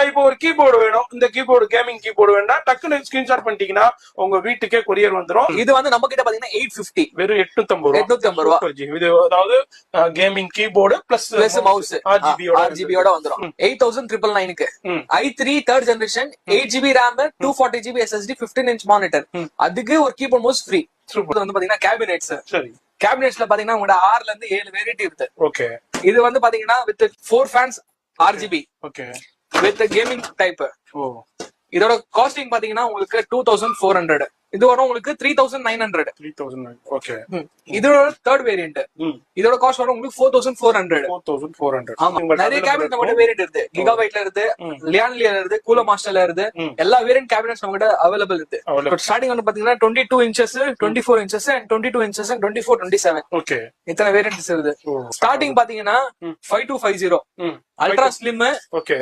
இப்போ ஒரு கீபோர்டு வேணும், இந்த கீபோர்டு கேமிங் கீபோர்டு வேண்டாம், டக்குன்னு ஸ்கிரீன்ஷாட் பண்ணிட்டீங்கன்னா உங்க வீட்டுக்கே கொரியர் வந்துரும். இது வந்து நம்ம கிட்ட பாத்தீங்கன்னா 850, வெறும் 850 ரூபா. இது அதாவது gaming keyboard plus mouse RGB வந்துரும். 8999க்கு i3 3rd generation 8GB RAM 240GB SSD 15" monitor, அதுக்கு ஒரு கீபோர்ட் மவுஸ் ஃப்ரீ. வந்து பாத்தீங்கன்னா கேபினெட்ஸ். சரி, கேபினெட்ஸ்ல பாத்தீங்கன்னா உங்களோட 6ல இருந்து 7 வெரைட்டி இருக்கு. ஓகே, இது வந்து பாத்தீங்கன்னா with 4 fans RGB. Okay, with gaming type. ஓ, இதோட காஸ்டிங் பாத்தீங்கன்னா உங்களுக்கு 2400. இது வரும் உங்களுக்கு 3900. 3000. ஓகே, இதோட தேர்ட் வேரியன்ட். இதோட காஸ்ட் வரும் உங்களுக்கு 4400. ஆமா, நிறைய கேபினெட் நம்ம கிட்ட வேரியன்ட் இருக்கு. கிகாபைட்ல இருக்கு, லியான்லியா இருக்கு, கூலர் மாஸ்டர்ல இருக்கு. எல்லா வேரியன்ட் கேபினெட்ஸ் நம்ம கிட்ட அவைலபிள் இருக்கு. ஸ்டார்டிங் வந்து பாத்தீங்கன்னா 22 inches, 24 inches, 22 inches, 24, 27. ஓகே, இத்தனை வேரியன்ட்ஸ் இருக்கு. ஸ்டார்டிங் பாத்தீங்கன்னா 5250 அல்ட்ரா ஸ்லிம். ஓகே,